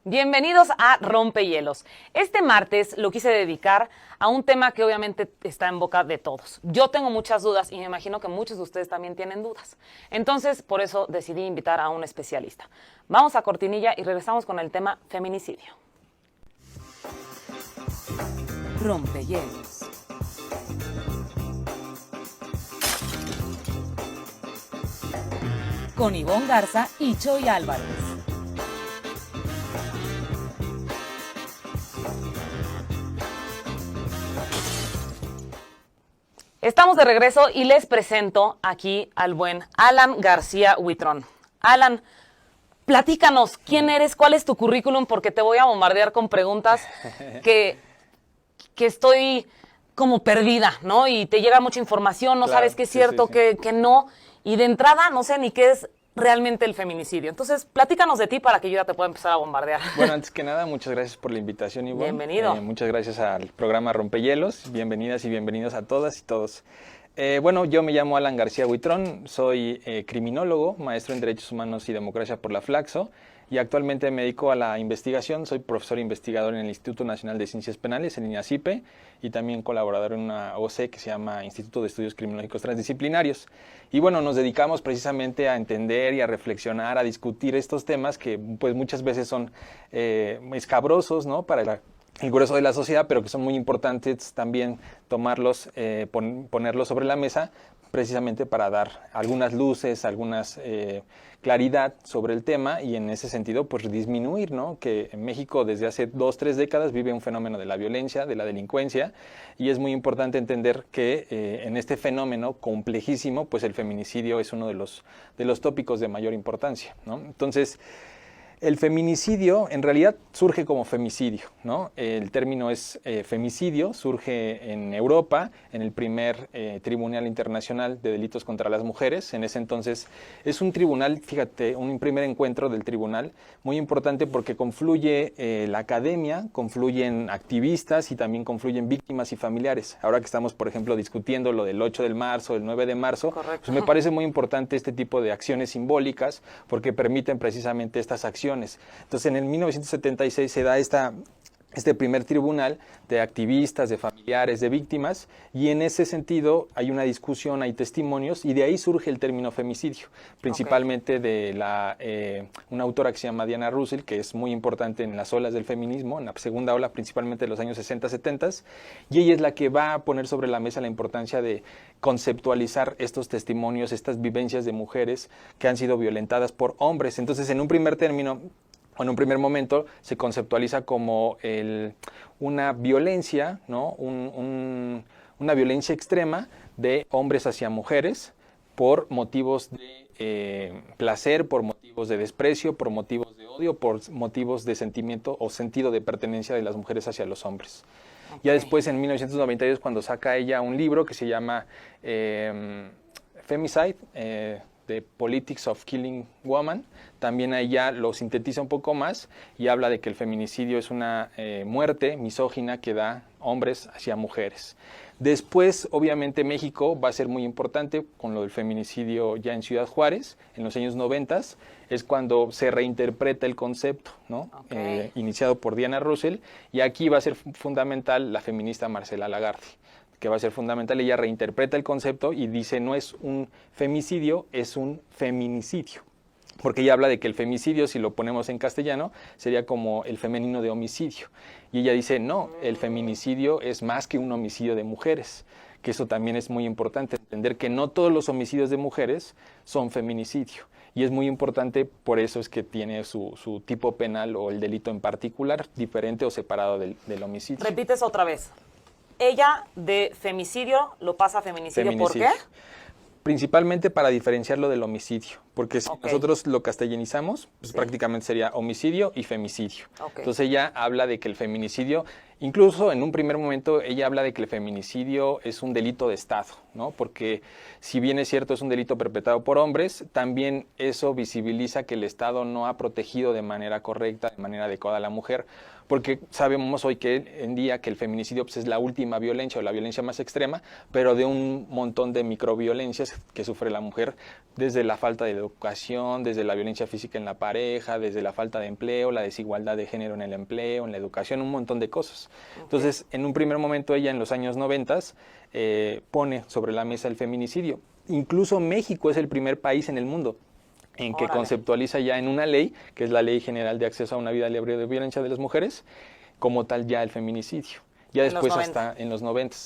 Bienvenidos a Rompehielos. Este martes lo quise dedicar a un tema que obviamente está en boca de todos. Yo tengo muchas dudas y me imagino que muchos de ustedes también tienen dudas. Entonces, por eso decidí invitar a un especialista. Vamos a cortinilla y regresamos con el tema feminicidio. Rompehielos. Con Ivonne Garza y Choy Álvarez. Estamos de regreso y les presento aquí al buen Alan García Huitrón. Alan, platícanos, ¿quién eres? ¿Cuál es tu currículum? Porque te voy a bombardear con preguntas que estoy como perdida, ¿no? Y te llega mucha información, no sabes qué es cierto, qué no. Y de entrada no sé ni qué es realmente el feminicidio. Entonces, platícanos de ti para que yo ya te pueda empezar a bombardear. Bueno, antes que nada, muchas gracias por la invitación, Ivonne. Bienvenido. Muchas gracias al programa Rompehielos. Bienvenidas y bienvenidos a todas y todos. Bueno, yo me llamo Alan García Huitrón, soy criminólogo, maestro en Derechos Humanos y Democracia por la Flaxo, y actualmente me dedico a la investigación. Soy profesor investigador en el Instituto Nacional de Ciencias Penales, en INACIPE, y también colaborador en una OC que se llama Instituto de Estudios Criminológicos Transdisciplinarios. Y bueno, nos dedicamos precisamente a entender y a reflexionar, a discutir estos temas que pues muchas veces son escabrosos, ¿no?, para el grueso de la sociedad, pero que son muy importantes también tomarlos, ponerlos sobre la mesa, precisamente para dar algunas luces, algunas claridad sobre el tema, y en ese sentido pues disminuir, ¿no?, que en México desde hace 2-3 décadas vive un fenómeno de la violencia, de la delincuencia, y es muy importante entender que en este fenómeno complejísimo pues el feminicidio es uno de los tópicos de mayor importancia, ¿no? Entonces, el feminicidio en realidad surge como femicidio, ¿no? El término es femicidio, surge en Europa, en el primer Tribunal Internacional de Delitos contra las Mujeres. En ese entonces es un tribunal, fíjate, un primer encuentro del tribunal muy importante porque confluye la academia, confluyen activistas y también confluyen víctimas y familiares. Ahora que estamos, por ejemplo, discutiendo lo del 8 de marzo, el 9 de marzo, pues me parece muy importante este tipo de acciones simbólicas porque permiten precisamente estas acciones. Entonces, en el 1976 se da este primer tribunal de activistas, de familiares, de víctimas, y en ese sentido hay una discusión, hay testimonios, y de ahí surge el término femicidio, principalmente de una autora que se llama Diana Russell, que es muy importante en las olas del feminismo, en la segunda ola, principalmente de los años 60, 70, y ella es la que va a poner sobre la mesa la importancia de conceptualizar estos testimonios, estas vivencias de mujeres que han sido violentadas por hombres. Entonces, en un primer término, en un primer momento se conceptualiza como una violencia, ¿no?, una violencia extrema de hombres hacia mujeres por motivos de placer, por motivos de desprecio, por motivos de odio, por motivos de sentimiento o sentido de pertenencia de las mujeres hacia los hombres. Okay. Ya después, en 1992, cuando saca ella un libro que se llama Femicide, The Politics of Killing Woman, también ahí ya lo sintetiza un poco más y habla de que el feminicidio es una muerte misógina que da hombres hacia mujeres. Después, obviamente, México va a ser muy importante con lo del feminicidio ya en Ciudad Juárez, en los años 90, es cuando se reinterpreta el concepto, ¿no? Okay. Iniciado por Diana Russell, y aquí va a ser fundamental la feminista Marcela Lagarde, que va a ser fundamental. Ella reinterpreta el concepto y dice no es un femicidio, es un feminicidio. Porque ella habla de que el femicidio, si lo ponemos en castellano, sería como el femenino de homicidio. Y ella dice, no, el feminicidio es más que un homicidio de mujeres. Que eso también es muy importante, entender que no todos los homicidios de mujeres son feminicidio. Y es muy importante, por eso es que tiene su tipo penal o el delito en particular, diferente o separado del homicidio. Repites otra vez. Ella de femicidio lo pasa a feminicidio. ¿Por qué? Principalmente para diferenciarlo del homicidio, porque si nosotros lo castellanizamos, pues prácticamente sería homicidio y femicidio. Entonces ella habla de que el feminicidio Incluso en un primer momento ella habla de que el feminicidio es un delito de Estado, ¿no? Porque si bien es cierto es un delito perpetrado por hombres, también eso visibiliza que el Estado no ha protegido de manera correcta, de manera adecuada a la mujer, porque sabemos hoy que en día que el feminicidio pues, es la última violencia o la violencia más extrema, pero de un montón de microviolencias que sufre la mujer, desde la falta de educación, desde la violencia física en la pareja, desde la falta de empleo, la desigualdad de género en el empleo, en la educación, un montón de cosas. Okay. Entonces, en un primer momento ella en los años 90 pone sobre la mesa el feminicidio. Incluso México es el primer país en el mundo en que conceptualiza ya en una ley, que es la Ley General de Acceso a una Vida Libre de Violencia de las Mujeres, como tal ya el feminicidio. Ya después hasta en los 90.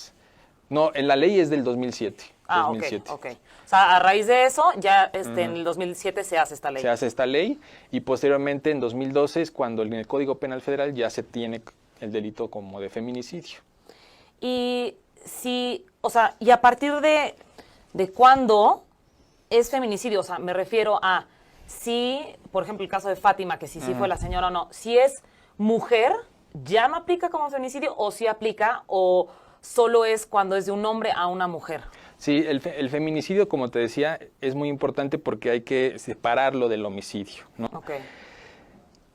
No, en la ley es del 2007. Ah, 2007. Ok. O sea, a raíz de eso, ya en el 2007 se hace esta ley. Se hace esta ley y posteriormente en 2012 es cuando en el Código Penal Federal ya se tiene el delito como de feminicidio. Y si, o sea, y a partir de cuándo es feminicidio, o sea, me refiero a si, por ejemplo, el caso de Fátima, que si sí fue la señora o no, si es mujer, ¿ya no aplica como feminicidio o sí aplica o solo es cuando es de un hombre a una mujer? Sí, el feminicidio, como te decía, es muy importante porque hay que separarlo del homicidio, ¿no? Okay.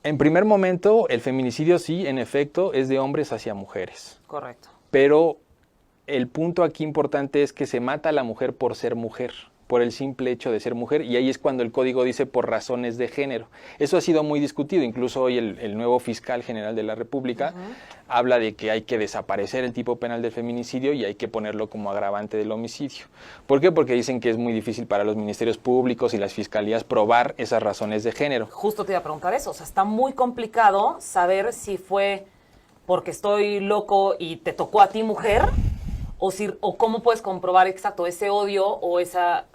En primer momento, el feminicidio sí, en efecto, es de hombres hacia mujeres. Correcto. Pero el punto aquí importante es que se mata a la mujer por ser mujer, por el simple hecho de ser mujer, y ahí es cuando el código dice por razones de género. Eso ha sido muy discutido, incluso hoy el nuevo fiscal general de la República habla de que hay que desaparecer el tipo penal del feminicidio y hay que ponerlo como agravante del homicidio. ¿Por qué? Porque dicen que es muy difícil para los ministerios públicos y las fiscalías probar esas razones de género. Justo te iba a preguntar eso, o sea, está muy complicado saber si fue porque estoy loco y te tocó a ti mujer, o cómo puedes comprobar exacto ese odio o esa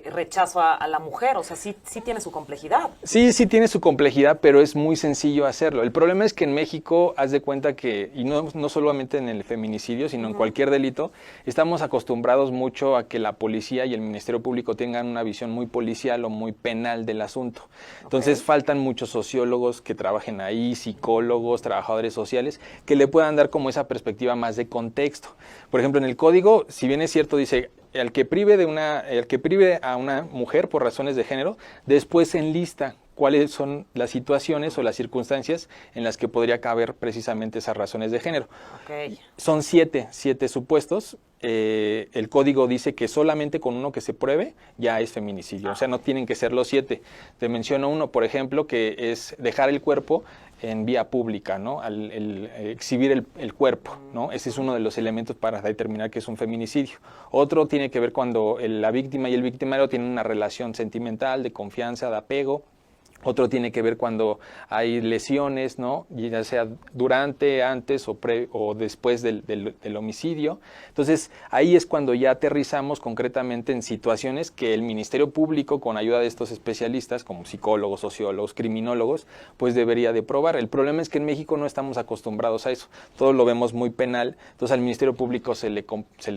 rechazo a la mujer. O sea, sí tiene su complejidad. Sí tiene su complejidad, pero es muy sencillo hacerlo. El problema es que en México, haz de cuenta que, y no solamente en el feminicidio, sino en cualquier delito, estamos acostumbrados mucho a que la policía y el Ministerio Público tengan una visión muy policial o muy penal del asunto. Entonces faltan muchos sociólogos que trabajen ahí, psicólogos, trabajadores sociales, que le puedan dar como esa perspectiva más de contexto. Por ejemplo, en el código, si bien es cierto, dice el que prive a una mujer por razones de género, después enlista cuáles son las situaciones o las circunstancias en las que podría caber precisamente esas razones de género. Okay. Son siete supuestos. El código dice que solamente con uno que se pruebe ya es feminicidio, o sea, no tienen que ser los 7. Te menciono uno, por ejemplo, que es dejar el cuerpo en vía pública, ¿no? El exhibir el cuerpo, ¿no? Ese es uno de los elementos para determinar que es un feminicidio. Otro tiene que ver cuando la víctima y el victimario tienen una relación sentimental, de confianza, de apego. Otro tiene que ver cuando hay lesiones, ¿no? Ya sea durante, antes o después del homicidio. Entonces, ahí es cuando ya aterrizamos concretamente en situaciones que el Ministerio Público, con ayuda de estos especialistas, como psicólogos, sociólogos, criminólogos, pues debería de probar. El problema es que en México no estamos acostumbrados a eso. Todo lo vemos muy penal. Entonces, al Ministerio Público se le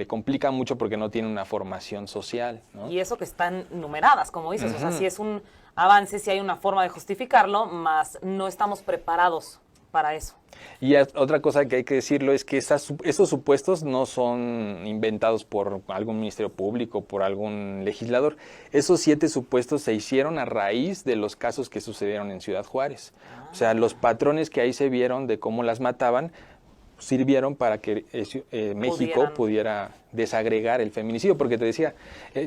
complica mucho porque no tiene una formación social, ¿no? Y eso que están numeradas, como dices. O sea, si es un avance, si hay una forma de justificarlo, más no estamos preparados para eso. Y otra cosa que hay que decirlo es que esos supuestos no son inventados por algún ministerio público, por algún legislador. Esos 7 supuestos se hicieron a raíz de los casos que sucedieron en Ciudad Juárez. O sea, los patrones que ahí se vieron de cómo las mataban sirvieron para que México pudiera desagregar el feminicidio, porque te decía,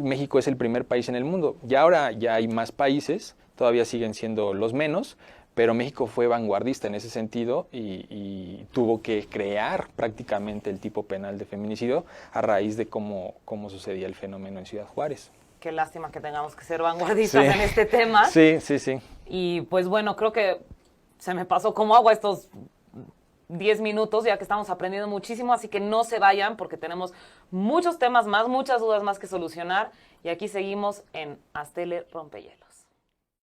México es el primer país en el mundo, y ahora ya hay más países, todavía siguen siendo los menos, pero México fue vanguardista en ese sentido y tuvo que crear prácticamente el tipo penal de feminicidio a raíz de cómo sucedía el fenómeno en Ciudad Juárez. Qué lástima que tengamos que ser vanguardistas en este tema. Sí. Y pues bueno, creo que se me pasó como agua estos 10 minutos, ya que estamos aprendiendo muchísimo, así que no se vayan porque tenemos muchos temas más, muchas dudas más que solucionar, y aquí seguimos en Astele Rompehielos.